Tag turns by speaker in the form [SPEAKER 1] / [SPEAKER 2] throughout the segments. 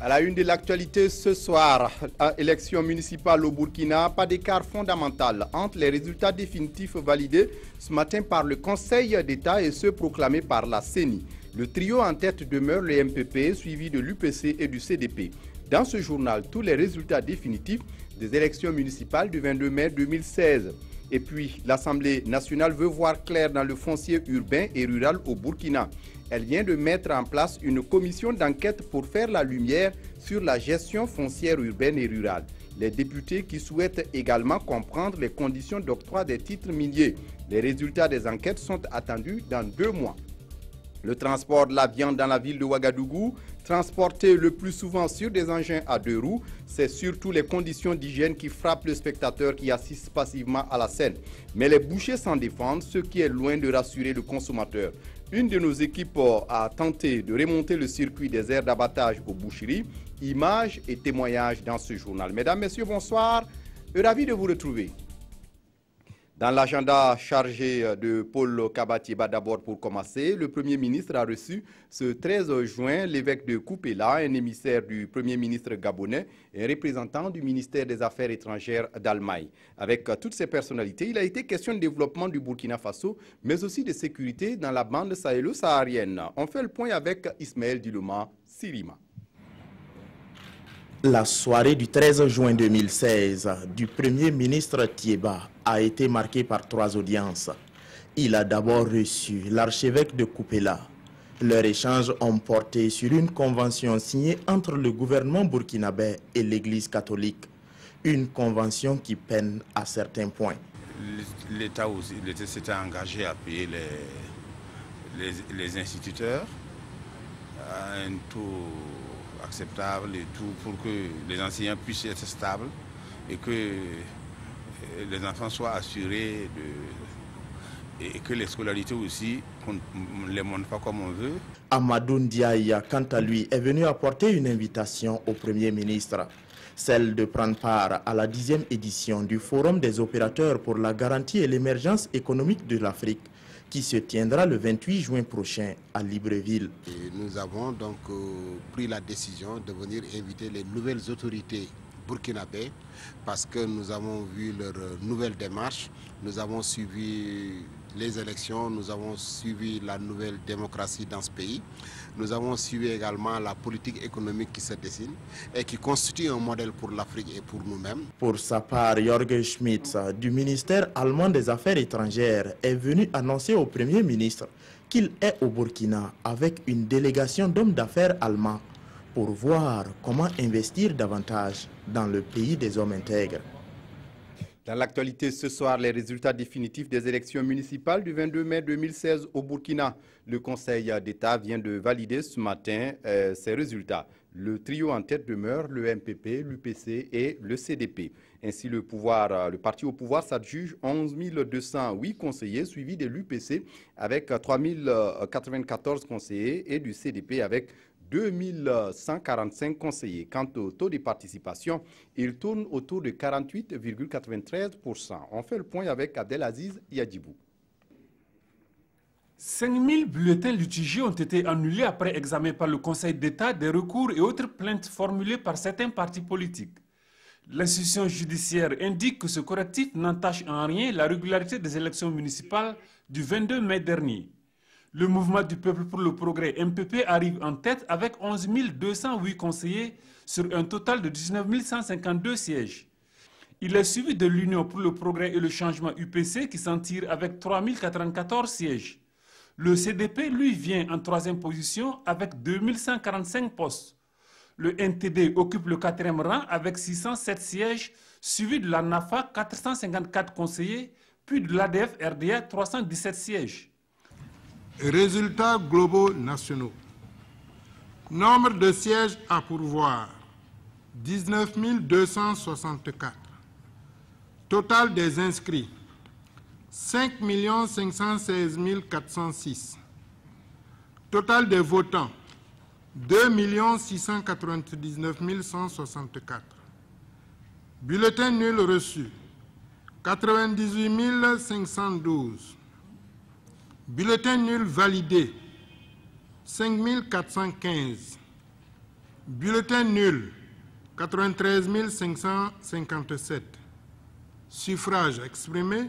[SPEAKER 1] À la une de l'actualité ce soir, à élection municipale au Burkina, pas d'écart fondamental entre les résultats définitifs validés ce matin par le Conseil d'État et ceux proclamés par la CENI. Le trio en tête demeure le MPP, suivi de l'UPC et du CDP. Dans ce journal, tous les résultats définitifs des élections municipales du 22 mai 2016. Et puis, l'Assemblée nationale veut voir clair dans le foncier urbain et rural au Burkina. Elle vient de mettre en place une commission d'enquête pour faire la lumière sur la gestion foncière urbaine et rurale. Les députés qui souhaitent également comprendre les conditions d'octroi des titres miniers. Les résultats des enquêtes sont attendus dans 2 mois. Le transport de la viande dans la ville de Ouagadougou, transporté le plus souvent sur des engins à 2 roues, c'est surtout les conditions d'hygiène qui frappent le spectateur qui assiste passivement à la scène. Mais les bouchers s'en défendent, ce qui est loin de rassurer le consommateur. Une de nos équipes a tenté de remonter le circuit des aires d'abattage aux boucheries. Images et témoignages dans ce journal. Mesdames, Messieurs, bonsoir. Ravi de vous retrouver. Dans l'agenda chargé de Paul Kabatieba, d'abord pour commencer, le Premier ministre a reçu ce 13 juin l'évêque de Koupéla, un émissaire du Premier ministre gabonais et un représentant du ministère des Affaires étrangères d'Allemagne. Avec toutes ces personnalités, il a été question de développement du Burkina Faso, mais aussi de sécurité dans la bande sahélo-saharienne. On fait le point avec Ismaël Diloma Sirima.
[SPEAKER 2] La soirée du 13 juin 2016 du Premier ministre Tieba a été marquée par 3 audiences. Il a d'abord reçu l'archevêque de Koupéla. Leurs échanges ont porté sur une convention signée entre le gouvernement burkinabé et l'Église catholique. Une convention qui peine à certains points.
[SPEAKER 3] L'État s'était engagé à payer les instituteurs à un taux acceptable et tout pour que les enseignants puissent être stables et que les enfants soient assurés et que les scolarités aussi, qu'on ne les monte pas comme on veut.
[SPEAKER 2] Amadou Ndiaye, quant à lui, est venu apporter une invitation au Premier ministre, celle de prendre part à la 10e édition du Forum des opérateurs pour la garantie et l'émergence économique de l'Afrique, qui se tiendra le 28 juin prochain à Libreville.
[SPEAKER 4] Et nous avons donc pris la décision de venir inviter les nouvelles autorités burkinabées parce que nous avons vu leur nouvelle démarche, nous avons suivi les élections, nous avons suivi la nouvelle démocratie dans ce pays, nous avons suivi également la politique économique qui se dessine et qui constitue un modèle pour l'Afrique et pour nous-mêmes.
[SPEAKER 2] Pour sa part, Jörg Schmitz du ministère allemand des Affaires étrangères est venu annoncer au Premier ministre qu'il est au Burkina avec une délégation d'hommes d'affaires allemands pour voir comment investir davantage dans le pays des hommes intègres.
[SPEAKER 1] Dans l'actualité ce soir, les résultats définitifs des élections municipales du 22 mai 2016 au Burkina. Le Conseil d'État vient de valider ce matin ces résultats. Le trio en tête demeure le MPP, l'UPC et le CDP. Ainsi, le parti au pouvoir s'adjuge 11 208 conseillers, suivi de l'UPC avec 3 094 conseillers et du CDP avec 2145 conseillers. Quant au taux de participation, il tourne autour de 48,93%. On fait le point avec Abdelaziz Yadjibou.
[SPEAKER 5] 5000 bulletins litigés ont été annulés après examen par le Conseil d'État des recours et autres plaintes formulées par certains partis politiques. L'institution judiciaire indique que ce correctif n'entache en rien la régularité des élections municipales du 22 mai dernier. Le mouvement du peuple pour le progrès MPP arrive en tête avec 11 208 conseillers sur un total de 19 152 sièges. Il est suivi de l'Union pour le progrès et le changement UPC qui s'en tire avec 3 094 sièges. Le CDP, lui, vient en 3e position avec 2145 postes. Le NTD occupe le 4e rang avec 607 sièges, suivi de la NAFA, 454 conseillers, puis de l'ADF-RDA, 317 sièges.
[SPEAKER 6] Résultats globaux nationaux. Nombre de sièges à pourvoir, 19 264. Total des inscrits, 5 516 406. Total des votants, 2 699 164. Bulletins nuls reçus, 98 512. Bulletins nuls validés, 5415. Bulletins nuls, 93 557. Suffrages exprimés,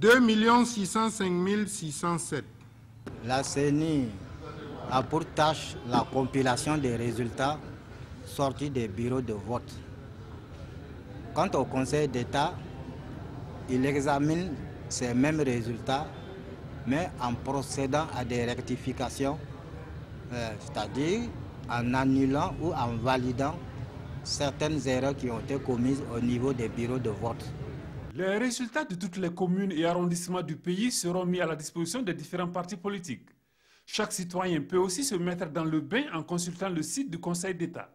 [SPEAKER 6] 2 605 607.
[SPEAKER 7] La CENI a pour tâche la compilation des résultats sortis des bureaux de vote. Quant au Conseil d'État, il examine ces mêmes résultats, mais en procédant à des rectifications, c'est-à-dire en annulant ou en validant certaines erreurs qui ont été commises au niveau des bureaux de vote.
[SPEAKER 5] Les résultats de toutes les communes et arrondissements du pays seront mis à la disposition des différents partis politiques. Chaque citoyen peut aussi se mettre dans le bain en consultant le site du Conseil d'État.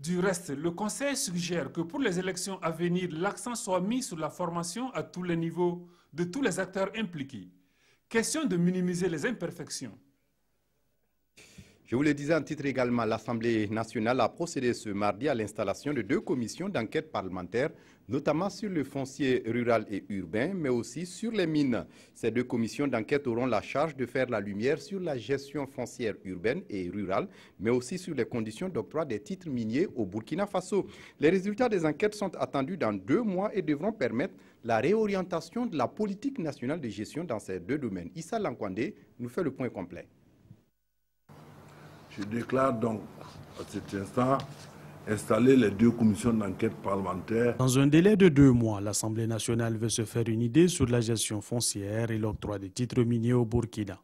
[SPEAKER 5] Du reste, le Conseil suggère que pour les élections à venir, l'accent soit mis sur la formation à tous les niveaux de tous les acteurs impliqués. Question de minimiser les imperfections.
[SPEAKER 1] Je vous le disais en titre également, l'Assemblée nationale a procédé ce mardi à l'installation de 2 commissions d'enquête parlementaire, notamment sur le foncier rural et urbain, mais aussi sur les mines. Ces 2 commissions d'enquête auront la charge de faire la lumière sur la gestion foncière urbaine et rurale, mais aussi sur les conditions d'octroi des titres miniers au Burkina Faso. Les résultats des enquêtes sont attendus dans 2 mois et devront permettre la réorientation de la politique nationale de gestion dans ces 2 domaines. Issa Lankwande nous fait le point complet.
[SPEAKER 8] Je déclare donc à cet instant installer les 2 commissions d'enquête parlementaire.
[SPEAKER 9] Dans un délai de 2 mois, l'Assemblée nationale veut se faire une idée sur la gestion foncière et l'octroi des titres miniers au Burkina.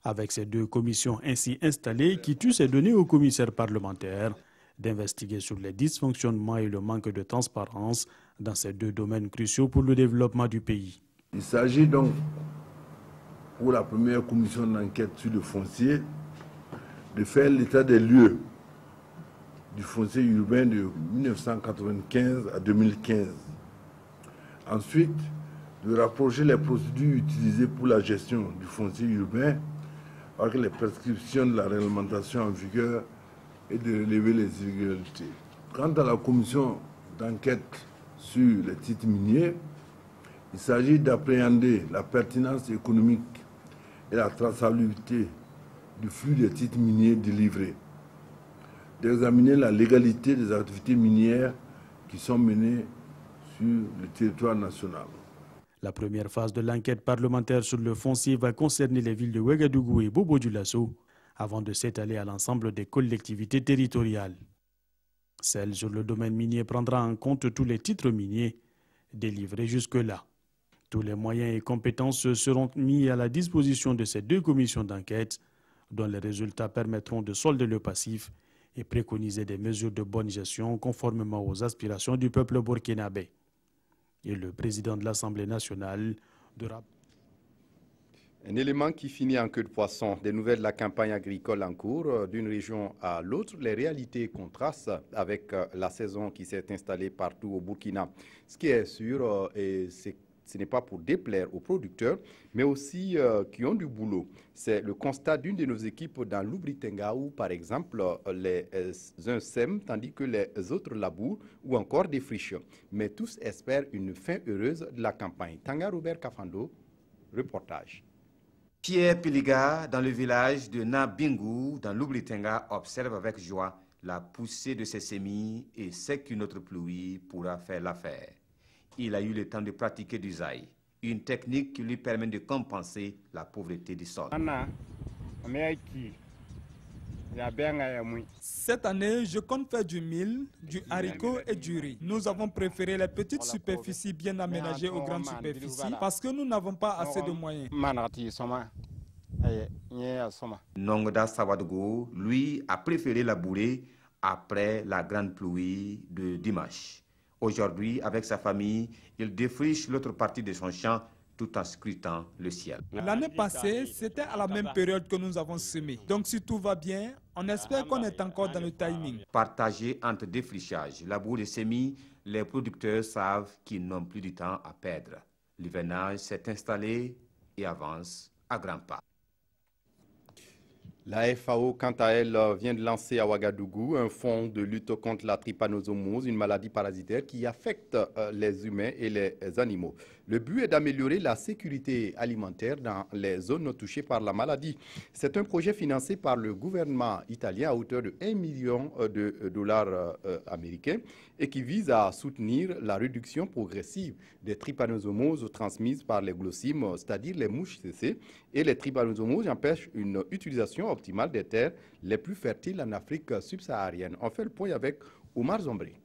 [SPEAKER 9] Avec ces 2 commissions ainsi installées, qui tuent et donné aux commissaires parlementaires d'investiguer sur les dysfonctionnements et le manque de transparence dans ces 2 domaines cruciaux pour le développement du pays.
[SPEAKER 8] Il s'agit donc, pour la première commission d'enquête sur le foncier, de faire l'état des lieux du foncier urbain de 1995 à 2015. Ensuite, de rapprocher les procédures utilisées pour la gestion du foncier urbain avec les prescriptions de la réglementation en vigueur et de relever les irrégularités. Quant à la commission d'enquête sur les titres miniers, il s'agit d'appréhender la pertinence économique et la traçabilité du flux des titres miniers délivrés, d'examiner la légalité des activités minières qui sont menées sur le territoire national.
[SPEAKER 9] La première phase de l'enquête parlementaire sur le foncier va concerner les villes de Ouagadougou et Bobo-Dioulasso avant de s'étaler à l'ensemble des collectivités territoriales. Celle sur le domaine minier prendra en compte tous les titres miniers délivrés jusque-là. Tous les moyens et compétences seront mis à la disposition de ces 2 commissions d'enquête dont les résultats permettront de solder le passif et préconiser des mesures de bonne gestion conformément aux aspirations du peuple burkinabé. Et le président de l'Assemblée nationale de
[SPEAKER 1] Un élément qui finit en queue de poisson. Des nouvelles de la campagne agricole en cours d'une région à l'autre. Les réalités contrastent avec la saison qui s'est installée partout au Burkina. Ce qui est sûr, c'est ce n'est pas pour déplaire aux producteurs, mais aussi qui ont du boulot. C'est le constat d'une de nos équipes dans l'Oubri-Tenga où, par exemple, les uns sèment tandis que les autres labourent ou encore défrichent. Mais tous espèrent une fin heureuse de la campagne. Tanga Robert Kafando, reportage.
[SPEAKER 10] Pierre Piliga, dans le village de Nabingu, dans l'Oubli-Tenga, observe avec joie la poussée de ses semis et sait qu'une autre pluie pourra faire l'affaire. Il a eu le temps de pratiquer du zaï, une technique qui lui permet de compenser la pauvreté du sol.
[SPEAKER 11] Cette année, je compte faire du mil, du haricot et du riz. Nous avons préféré les petites superficies bien aménagées aux grandes superficies parce que nous n'avons pas assez de moyens.
[SPEAKER 10] Nongda Sawadogo, lui, a préféré labourer après la grande pluie de dimanche. Aujourd'hui, avec sa famille, il défriche l'autre partie de son champ tout en scrutant le ciel.
[SPEAKER 11] L'année passée, c'était à la même période que nous avons semé. Donc si tout va bien, on espère qu'on est encore dans le timing.
[SPEAKER 10] Partagé entre défrichage, labour et semis, les producteurs savent qu'ils n'ont plus de temps à perdre. L'hivernage s'est installé et avance à grands pas.
[SPEAKER 1] La FAO, quant à elle, vient de lancer à Ouagadougou un fonds de lutte contre la trypanosomose, une maladie parasitaire qui affecte les humains et les animaux. Le but est d'améliorer la sécurité alimentaire dans les zones touchées par la maladie. C'est un projet financé par le gouvernement italien à hauteur de 1 million de dollars américains et qui vise à soutenir la réduction progressive des trypanosomoses transmises par les glossymes, c'est-à-dire les mouches CC, et les trypanosomoses empêchent une utilisation optimale des terres les plus fertiles en Afrique subsaharienne. On fait le point avec Omar Zombré.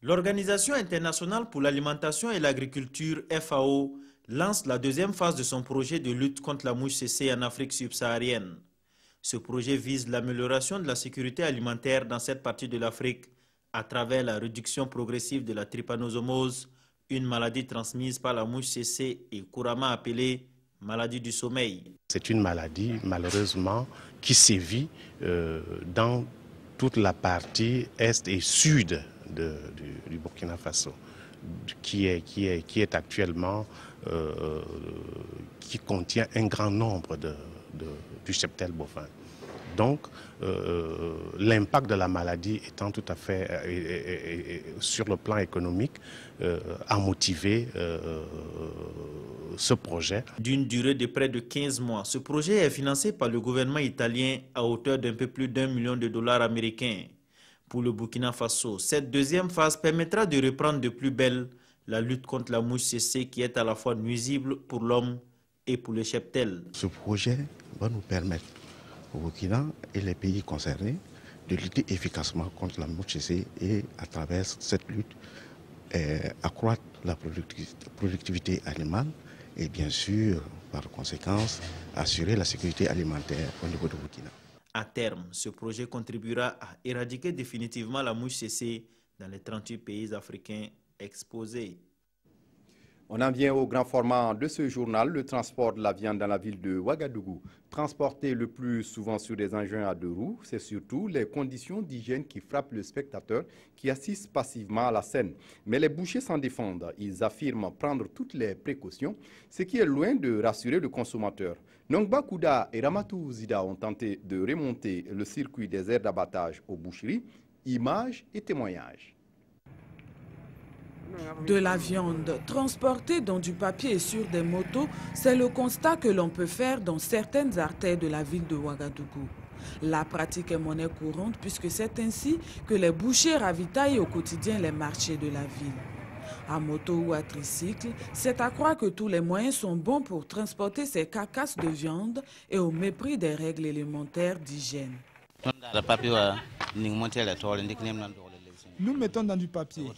[SPEAKER 2] L'Organisation internationale pour l'alimentation et l'agriculture, FAO, lance la deuxième phase de son projet de lutte contre la mouche CC en Afrique subsaharienne. Ce projet vise l'amélioration de la sécurité alimentaire dans cette partie de l'Afrique à travers la réduction progressive de la trypanosomose, une maladie transmise par la mouche CC et couramment appelée maladie du sommeil.
[SPEAKER 12] C'est une maladie, malheureusement, qui sévit dans toute la partie est et sud du Burkina Faso, qui contient un grand nombre du cheptel bovin. Donc, l'impact de la maladie étant tout à fait, sur le plan économique, a motivé ce projet.
[SPEAKER 2] D'une durée de près de 15 mois, ce projet est financé par le gouvernement italien à hauteur d'un peu plus d'1 million de dollars américains. Pour le Burkina Faso, cette deuxième phase permettra de reprendre de plus belle la lutte contre la mouche CC qui est à la fois nuisible pour l'homme et pour le cheptel.
[SPEAKER 13] Ce projet va nous permettre au Burkina et les pays concernés de lutter efficacement contre la mouche CC et à travers cette lutte accroître la productivité animale et bien sûr par conséquence assurer la sécurité alimentaire au niveau du Burkina.
[SPEAKER 2] À terme, ce projet contribuera à éradiquer définitivement la mouche CC dans les 38 pays africains exposés.
[SPEAKER 1] On en vient au grand format de ce journal, le transport de la viande dans la ville de Ouagadougou. Transporté le plus souvent sur des engins à 2 roues, c'est surtout les conditions d'hygiène qui frappent le spectateur qui assiste passivement à la scène. Mais les bouchers s'en défendent. Ils affirment prendre toutes les précautions, ce qui est loin de rassurer le consommateur. Nongba Kouda et Ramatou Zida ont tenté de remonter le circuit des aires d'abattage aux boucheries. Images et témoignages.
[SPEAKER 14] De la viande transportée dans du papier et sur des motos, c'est le constat que l'on peut faire dans certaines artères de la ville de Ouagadougou. La pratique est monnaie courante puisque c'est ainsi que les bouchers ravitaillent au quotidien les marchés de la ville. À moto ou à tricycle, c'est à croire que tous les moyens sont bons pour transporter ces carcasses de viande et au mépris des règles élémentaires d'hygiène.
[SPEAKER 11] Nous mettons dans du papier.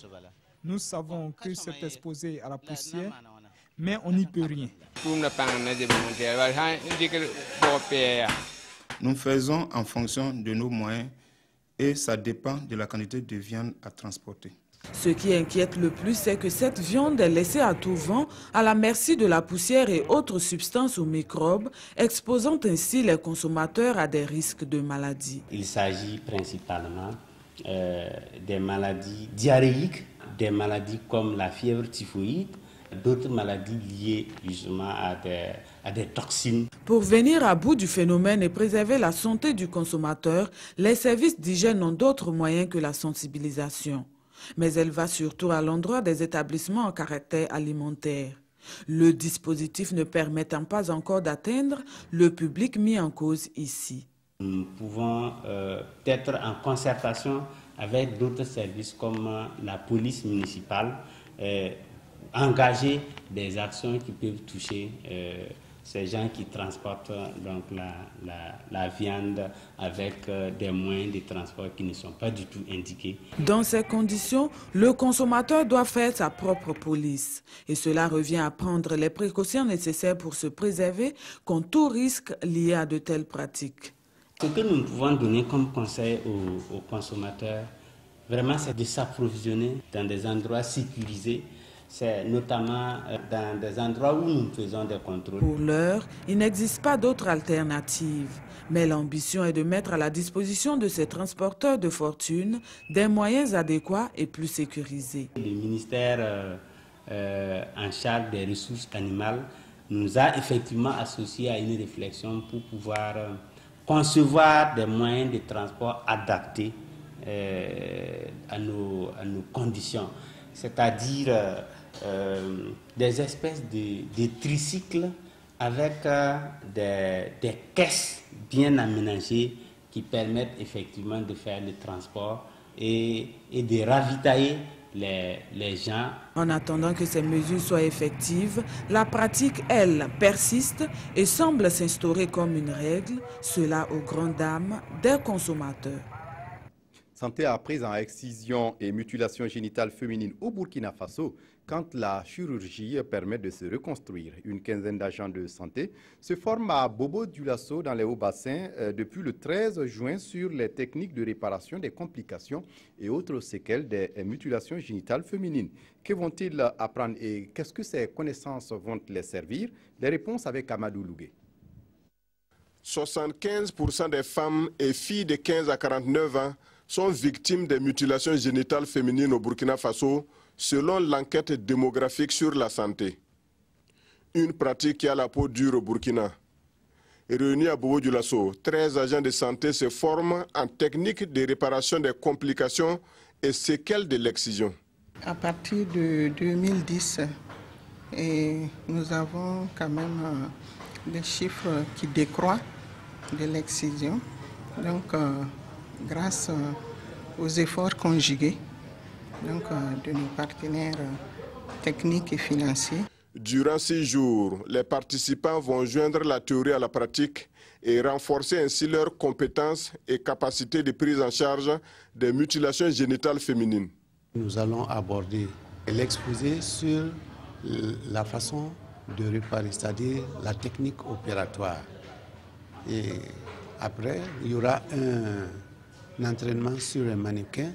[SPEAKER 11] Nous savons que c'est exposé à la poussière, mais on n'y peut rien.
[SPEAKER 15] Nous faisons en fonction de nos moyens et ça dépend de la quantité de viande à transporter.
[SPEAKER 14] Ce qui inquiète le plus, c'est que cette viande est laissée à tout vent, à la merci de la poussière et autres substances ou microbes, exposant ainsi les consommateurs à des risques de maladies.
[SPEAKER 16] Il s'agit principalement des maladies diarrhéiques, des maladies comme la fièvre typhoïde, d'autres maladies liées justement à des toxines.
[SPEAKER 14] Pour venir à bout du phénomène et préserver la santé du consommateur, les services d'hygiène ont d'autres moyens que la sensibilisation. Mais elle va surtout à l'endroit des établissements en caractère alimentaire. Le dispositif ne permettant pas encore d'atteindre le public mis en cause ici.
[SPEAKER 16] Nous pouvons être en concertation avec d'autres services comme la police municipale, engager des actions qui peuvent toucher ces gens qui transportent donc la viande avec des moyens de transport qui ne sont pas du tout indiqués.
[SPEAKER 14] Dans ces conditions, le consommateur doit faire sa propre police. Et cela revient à prendre les précautions nécessaires pour se préserver contre tout risque lié à de telles pratiques.
[SPEAKER 16] Ce que nous pouvons donner comme conseil aux consommateurs, vraiment, c'est de s'approvisionner dans des endroits sécurisés. C'est notamment dans des endroits où nous faisons des contrôles.
[SPEAKER 14] Pour l'heure, il n'existe pas d'autre alternative. Mais l'ambition est de mettre à la disposition de ces transporteurs de fortune des moyens adéquats et plus sécurisés.
[SPEAKER 16] Le ministère en charge des ressources animales nous a effectivement associés à une réflexion pour pouvoir concevoir des moyens de transport adaptés à nos conditions. C'est-à-dire des espèces de tricycles avec des caisses bien aménagées qui permettent effectivement de faire le transport et de ravitailler les gens.
[SPEAKER 14] En attendant que ces mesures soient effectives, la pratique, elle, persiste et semble s'instaurer comme une règle, cela aux grandes dames des consommateurs.
[SPEAKER 1] Santé à présent, excision et mutilation génitale féminine au Burkina Faso, quand la chirurgie permet de se reconstruire. Une quinzaine d'agents de santé se forment à Bobo-Dioulasso dans les Hauts-Bassins depuis le 13 juin sur les techniques de réparation des complications et autres séquelles des mutilations génitales féminines. Que vont-ils apprendre et qu'est-ce que ces connaissances vont les servir? Les réponses avec Amadou Lougué.
[SPEAKER 17] 75% des femmes et filles de 15 à 49 ans sont victimes des mutilations génitales féminines au Burkina Faso, selon l'enquête démographique sur la santé. Une pratique qui a la peau dure au Burkina. Réunis à Bobo-Dioulasso, 13 agents de santé se forment en technique de réparation des complications et séquelles de l'excision.
[SPEAKER 18] À partir de 2010, nous avons quand même des chiffres qui décroissent de l'excision. Donc, grâce aux efforts conjugués de nos partenaires techniques et financiers.
[SPEAKER 17] Durant 6 jours, les participants vont joindre la théorie à la pratique et renforcer ainsi leurs compétences et capacités de prise en charge des mutilations génitales féminines.
[SPEAKER 19] Nous allons aborder l'exposé sur la façon de réparer, c'est-à-dire la technique opératoire. Et après, il y aura un entraînement sur un mannequin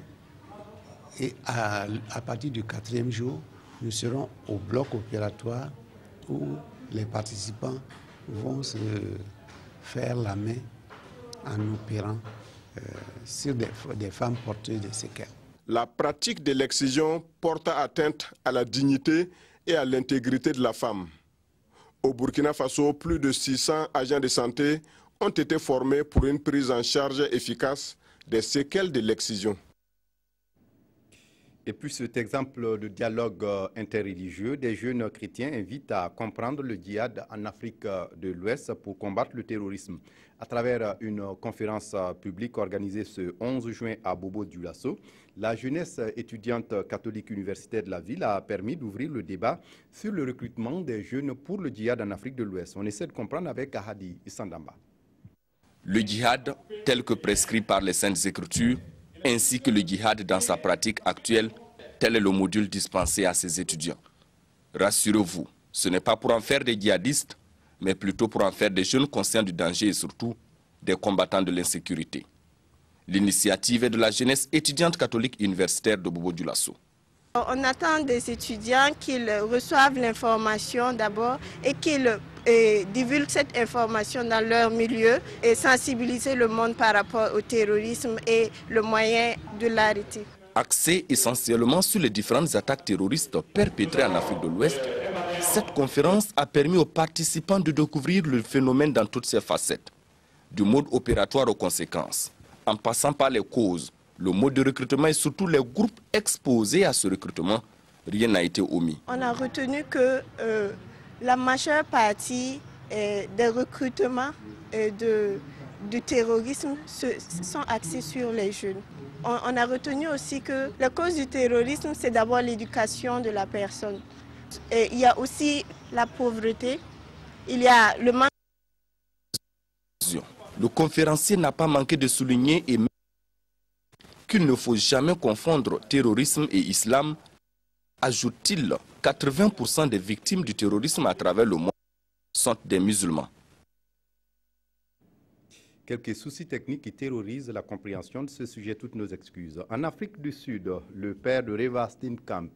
[SPEAKER 19] et à partir du 4e jour, nous serons au bloc opératoire où les participants vont se faire la main en opérant sur des femmes porteuses de séquelles.
[SPEAKER 17] La pratique de l'excision porte atteinte à la dignité et à l'intégrité de la femme. Au Burkina Faso, plus de 600 agents de santé ont été formés pour une prise en charge efficace des séquelles de l'excision.
[SPEAKER 1] Et puis cet exemple de dialogue interreligieux, des jeunes chrétiens invitent à comprendre le djihad en Afrique de l'Ouest pour combattre le terrorisme. À travers une conférence publique organisée ce 11 juin à Bobo-Dioulasso, la jeunesse étudiante catholique universitaire de la ville a permis d'ouvrir le débat sur le recrutement des jeunes pour le djihad en Afrique de l'Ouest. On essaie de comprendre avec Ahadi Isandamba.
[SPEAKER 20] Le djihad tel que prescrit par les Saintes Écritures, ainsi que le djihad dans sa pratique actuelle, tel est le module dispensé à ses étudiants. Rassurez-vous, ce n'est pas pour en faire des djihadistes, mais plutôt pour en faire des jeunes conscients du danger et surtout des combattants de l'insécurité. L'initiative est de la jeunesse étudiante catholique universitaire de Bobo-Dioulasso.
[SPEAKER 21] On attend des étudiants qu'ils reçoivent l'information d'abord et qu'ils divulguent cette information dans leur milieu et sensibiliser le monde par rapport au terrorisme et le moyen de l'arrêter.
[SPEAKER 20] Axée essentiellement sur les différentes attaques terroristes perpétrées en Afrique de l'Ouest, cette conférence a permis aux participants de découvrir le phénomène dans toutes ses facettes, du mode opératoire aux conséquences, en passant par les causes, le mode de recrutement et surtout les groupes exposés à ce recrutement. Rien n'a été omis.
[SPEAKER 21] On a retenu que la majeure partie des recrutements du terrorisme sont axés sur les jeunes. On a retenu aussi que la cause du terrorisme, c'est d'abord l'éducation de la personne. Et il y a aussi la pauvreté, il y a le manque.
[SPEAKER 20] Le conférencier n'a pas manqué de souligner qu'il ne faut jamais confondre terrorisme et islam. Ajoute-t-il, 80% des victimes du terrorisme à travers le monde sont des musulmans.
[SPEAKER 1] Quelques soucis techniques qui terrorisent la compréhension de ce sujet, toutes nos excuses. En Afrique du Sud, le père de Reva Steenkamp,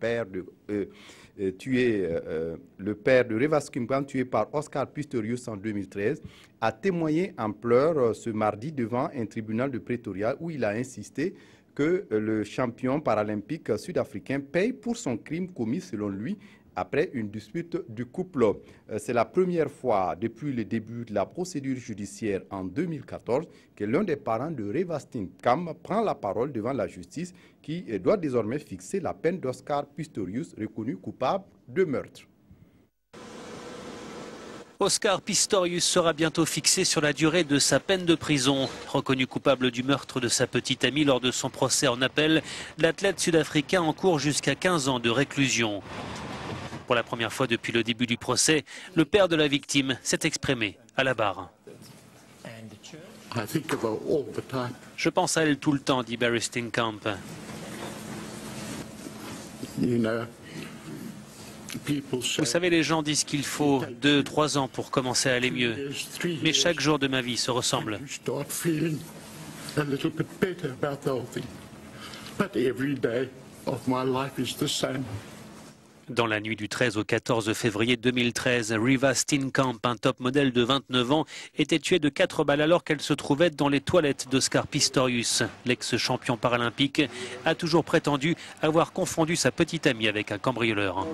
[SPEAKER 1] tué par Oscar Pistorius en 2013, a témoigné en pleurs ce mardi devant un tribunal de Pretoria où il a insisté que le champion paralympique sud-africain paye pour son crime commis, selon lui, après une dispute du couple. C'est la première fois depuis le début de la procédure judiciaire en 2014 que l'un des parents de Reeva Steenkamp prend la parole devant la justice qui doit désormais fixer la peine d'Oscar Pistorius, reconnu coupable de meurtre.
[SPEAKER 3] Oscar Pistorius sera bientôt fixé sur la durée de sa peine de prison. Reconnu coupable du meurtre de sa petite amie lors de son procès en appel, l'athlète sud-africain encourt jusqu'à 15 ans de réclusion. Pour la première fois depuis le début du procès, le père de la victime s'est exprimé à la barre. Je pense à elle tout le temps, dit Barry Steenkamp. Vous savez, les gens disent qu'il faut 2-3 ans pour commencer à aller mieux. Mais chaque jour de ma vie se ressemble. Dans la nuit du 13 au 14 février 2013, Reeva Steenkamp, un top modèle de 29 ans, était tuée de 4 balles alors qu'elle se trouvait dans les toilettes d'Oscar Pistorius. L'ex-champion paralympique a toujours prétendu avoir confondu sa petite amie avec un cambrioleur.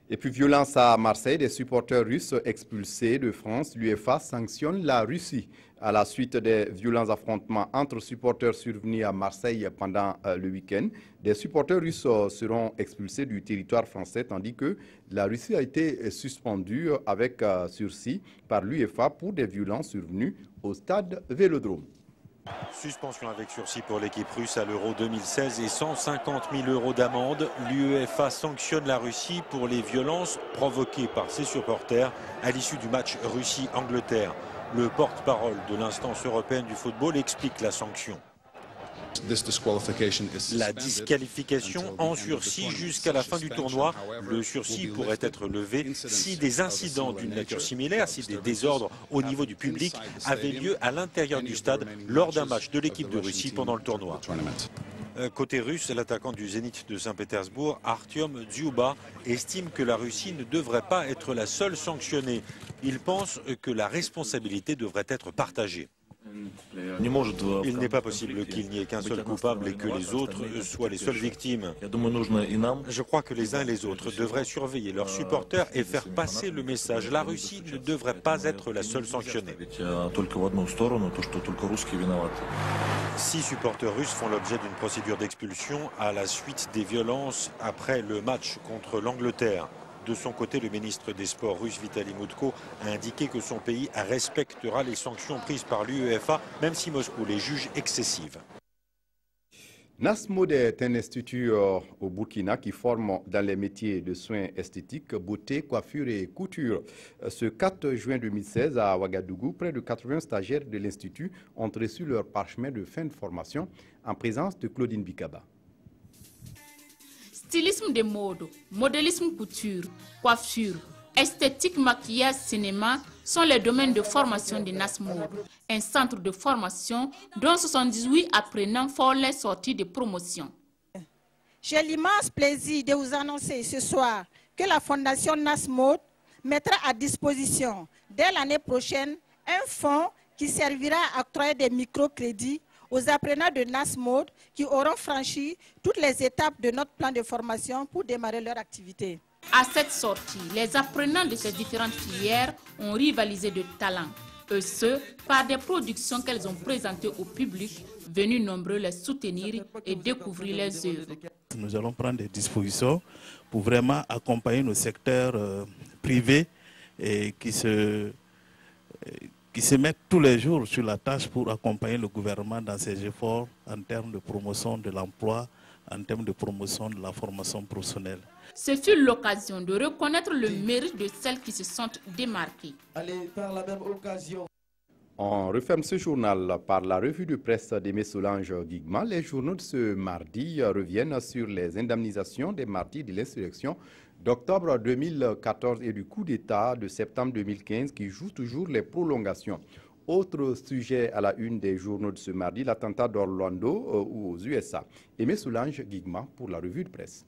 [SPEAKER 1] Et puis violence à Marseille, des supporters russes expulsés de France. L'UEFA sanctionne la Russie à la suite des violents affrontements entre supporters survenus à Marseille pendant le week-end. Des supporters russes seront expulsés du territoire français tandis que la Russie a été suspendue avec sursis par l'UEFA pour des violences survenues au stade Vélodrome.
[SPEAKER 22] Suspension avec sursis pour l'équipe russe à l'Euro 2016 et 150 000 € d'amende. L'UEFA sanctionne la Russie pour les violences provoquées par ses supporters à l'issue du match Russie-Angleterre. Le porte-parole de l'instance européenne du football explique la sanction. La disqualification en sursis jusqu'à la fin du tournoi. Le sursis pourrait être levé si des incidents d'une nature similaire, si des désordres au niveau du public avaient lieu à l'intérieur du stade lors d'un match de l'équipe de Russie pendant le tournoi. Côté russe, l'attaquant du Zénith de Saint-Pétersbourg, Artyom Dzyuba, estime que la Russie ne devrait pas être la seule sanctionnée. Il pense que la responsabilité devrait être partagée. Il n'est pas possible qu'il n'y ait qu'un seul coupable et que les autres soient les seules victimes. Je crois que les uns et les autres devraient surveiller leurs supporters et faire passer le message. La Russie ne devrait pas être la seule sanctionnée. 6 supporters russes font l'objet d'une procédure d'expulsion à la suite des violences après le match contre l'Angleterre. De son côté, le ministre des Sports russe Vitaly Mutko a indiqué que son pays respectera les sanctions prises par l'UEFA, même si Moscou les juge excessives.
[SPEAKER 1] NASMOD est un institut au Burkina qui forme dans les métiers de soins esthétiques, beauté, coiffure et couture. Ce 4 juin 2016, à Ouagadougou, près de 80 stagiaires de l'institut ont reçu leur parchemin de fin de formation en présence de Claudine Bikaba.
[SPEAKER 23] Stylisme de mode, modélisme couture, coiffure, esthétique, maquillage, cinéma sont les domaines de formation de NASMOD, un centre de formation dont 78 apprenants font les sorties de promotion.
[SPEAKER 24] J'ai l'immense plaisir de vous annoncer ce soir que la Fondation NASMOD mettra à disposition dès l'année prochaine un fonds qui servira à octroyer des microcrédits aux apprenants de NASMOD qui auront franchi toutes les étapes de notre plan de formation pour démarrer leur activité.
[SPEAKER 23] À cette sortie, les apprenants de ces différentes filières ont rivalisé de talent, et ce, par des productions qu'elles ont présentées au public, venus nombreux les soutenir et découvrir les œuvres.
[SPEAKER 25] Nous allons prendre des dispositions pour vraiment accompagner nos secteurs privés et qui se mettent tous les jours sur la tâche pour accompagner le gouvernement dans ses efforts en termes de promotion de l'emploi, en termes de promotion de la formation professionnelle.
[SPEAKER 23] Ce fut l'occasion de reconnaître le mérite de celles qui se sont démarquées.
[SPEAKER 1] Allez, par la même occasion. On referme ce journal par la revue de presse d'Aimé Solange Guigma. Les journaux de ce mardi reviennent sur les indemnisations des martyrs de l'insurrection d'octobre 2014 et du coup d'État de septembre 2015 qui joue toujours les prolongations. Autre sujet à la une des journaux de ce mardi, l'attentat d'Orlando aux USA. Aimé Solange Guigma pour la revue de presse.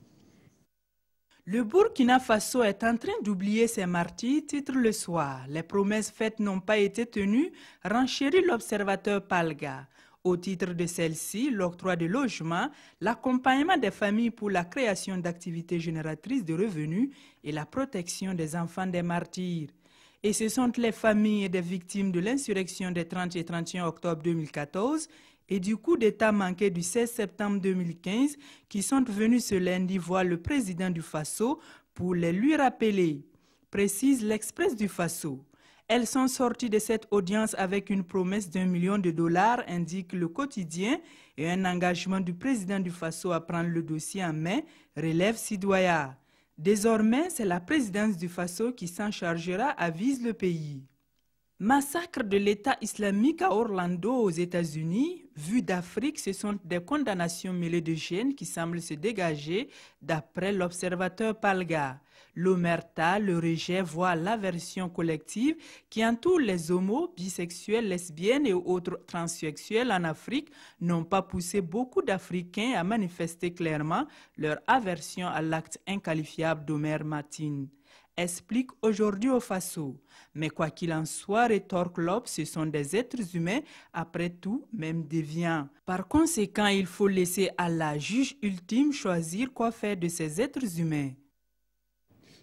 [SPEAKER 26] Le Burkina Faso est en train d'oublier ses martyrs, titre Le Soir. Les promesses faites n'ont pas été tenues, renchérit l'observateur Palga. Au titre de celle-ci, l'octroi de logements, l'accompagnement des familles pour la création d'activités génératrices de revenus et la protection des enfants des martyrs. Et ce sont les familles des victimes de l'insurrection des 30 et 31 octobre 2014 et du coup d'État manqué du 16 septembre 2015 qui sont venus ce lundi voir le président du Faso pour les lui rappeler, précise l'Express du Faso. Elles sont sorties de cette audience avec une promesse d'1 million de dollars, indique le quotidien, et un engagement du président du Faso à prendre le dossier en main, relève Sidoya. Désormais, c'est la présidence du Faso qui s'en chargera, avise le pays. Massacre de l'État islamique à Orlando aux États-Unis, vue d'Afrique, ce sont des condamnations mêlées de gêne qui semblent se dégager d'après l'observateur Palga. L'omerta, le rejet, voire l'aversion collective qui entoure les homos, bisexuels, lesbiennes et autres transsexuels en Afrique n'ont pas poussé beaucoup d'Africains à manifester clairement leur aversion à l'acte inqualifiable d'Omer Matin. Explique aujourd'hui au Faso. Mais quoi qu'il en soit, rétorque Lop, ce sont des êtres humains, après tout, même déviants. Par conséquent, il faut laisser à la juge ultime choisir quoi faire de ces êtres humains.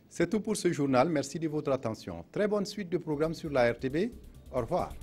[SPEAKER 1] C'est tout pour ce journal. Merci de votre attention. Très bonne suite de programmes sur la RTV. Au revoir.